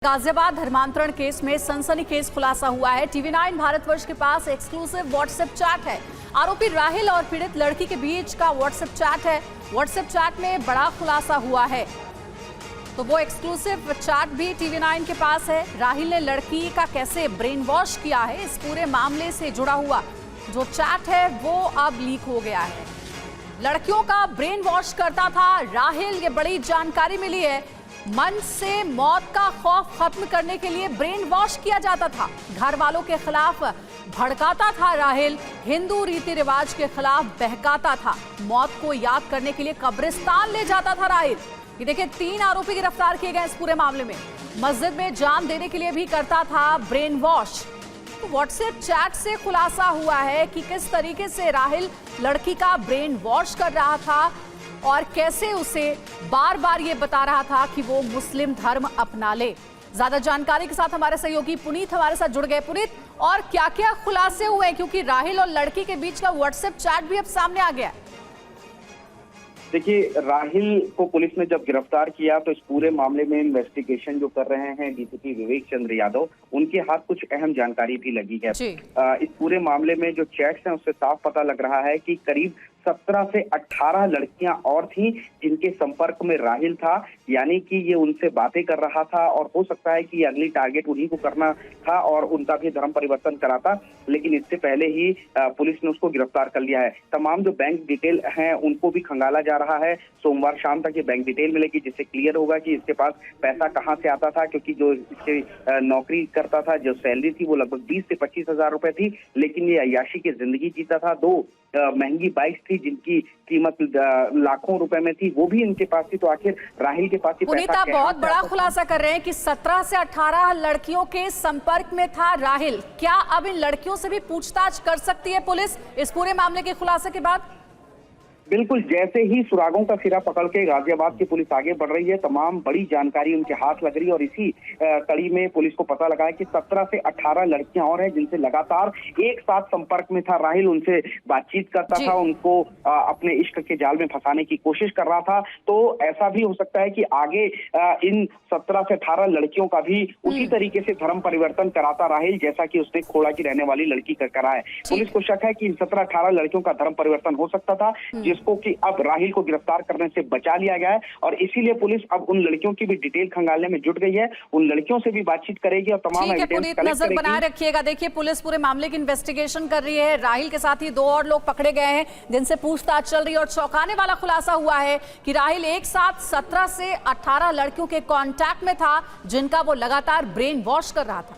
गाजियाबाद धर्मांतरण केस में सनसनीखेज खुलासा हुआ है। टीवी9 भारतवर्ष के पास एक्सक्लूसिव व्हाट्सएप चैट है। आरोपी राहिल और पीड़ित लड़की के बीच का व्हाट्सएप चैट है। व्हाट्सएप चैट में बड़ा खुलासा हुआ है, तो वो एक्सक्लूसिव चैट भी टीवी9 के पास है। राहिल ने लड़की का कैसे ब्रेन वॉश किया है, इस पूरे मामले से जुड़ा हुआ जो चैट है वो अब लीक हो गया है। लड़कियों का ब्रेन वॉश करता था राहिल, ये बड़ी जानकारी मिली है। मन से मौत का खौफ खत्म करने के लिए ब्रेन वॉश किया जाता था। घर वालों के खिलाफ भड़काता था राहिल, हिंदू रीति रिवाज के खिलाफ बहकाता था। मौत को याद करने के लिए कब्रिस्तान ले जाता था राहिल। ये देखिए, 3 आरोपी गिरफ्तार किए गए इस पूरे मामले में। मस्जिद में जान देने के लिए भी करता था ब्रेन वॉश। तो व्हाट्सएप चैट से खुलासा हुआ है कि किस तरीके से राहिल लड़की का ब्रेन वॉश कर रहा था और कैसे उसे बार बार ये बता रहा था कि वो मुस्लिम धर्म अपना ले। ज्यादा जानकारी के साथ हमारे सहयोगी पुनीत हमारे साथ जुड़ गए। पुनीत, और क्या क्या खुलासे हुए हैं, क्योंकि राहिल और लड़की के बीच का व्हाट्सएप चैट भी अब सामने आ गया है। देखिए, राहिल को पुलिस ने जब गिरफ्तार किया तो इस पूरे मामले में इन्वेस्टिगेशन जो कर रहे हैं डीसीपी विवेक चंद्र यादव, उनके हाथ कुछ अहम जानकारी भी लगी है। इस पूरे मामले में जो चैट्स हैं उससे साफ पता लग रहा है कि करीब 17 से 18 लड़कियां और थीं जिनके संपर्क में राहिल था, यानी कि ये उनसे बातें कर रहा था और हो सकता है कि अगली टारगेट उन्हीं को करना था और उनका भी धर्म परिवर्तन करा था। लेकिन इससे पहले ही पुलिस ने उसको गिरफ्तार कर लिया है। तमाम जो बैंक डिटेल हैं उनको भी खंगाला जा रहा है। सोमवार शाम तक ये बैंक डिटेल मिलेगी, जिससे क्लियर होगा कि इसके पास पैसा कहाँ से आता था, क्योंकि जो इसके नौकरी करता था, जो सैलरी थी वो लगभग 20 से 25 हजार रुपए थी। लेकिन ये अय्याशी की जिंदगी जीता था। 2 महंगी बाइक्स थी जिनकी कीमत लाखों रुपए में थी, वो भी इनके पास थी। तो आखिर राहिल के पास पुनीता बहुत बड़ा खुलासा कर रहे हैं कि 17 से 18 लड़कियों के संपर्क में था राहिल। क्या अब इन लड़कियों से भी पूछताछ कर सकती है पुलिस इस पूरे मामले के खुलासे के बाद? बिल्कुल, जैसे ही सुरागों का सिरा पकड़ के गाजियाबाद की पुलिस आगे बढ़ रही है, तमाम बड़ी जानकारी उनके हाथ लग रही है। और इसी कड़ी में पुलिस को पता लगा है कि 17 से 18 लड़कियां और हैं जिनसे लगातार एक साथ संपर्क में था राहिल। उनसे बातचीत करता था, उनको अपने इश्क के जाल में फंसाने की कोशिश कर रहा था। तो ऐसा भी हो सकता है कि आगे इन 17 से 18 लड़कियों का भी उसी तरीके से धर्म परिवर्तन कराता राहिल, जैसा कि उसने खोड़ा की रहने वाली लड़की का करा है। पुलिस को शक है कि इन 17-18 लड़कियों का धर्म परिवर्तन हो सकता था, जिसको कि अब राहिल को गिरफ्तार करने से बचा लिया गया है। और इसीलिए पुलिस अब उन लड़कियों की भी डिटेल खंगालने में जुट गई है। उन लड़कियों से भी बातचीत करेगी और तमाम नजर बनाए रखिएगा। देखिए, पुलिस पूरे मामले की इन्वेस्टिगेशन कर रही है। राहिल के साथ ही 2 और लोग पकड़े गए हैं जिनसे पूछताछ चल रही है। और चौंकाने वाला खुलासा हुआ है कि राहिल एक साथ 17 से 18 लड़कियों के कॉन्टैक्ट में था जिनका वो लगातार ब्रेन वॉश कर रहा था।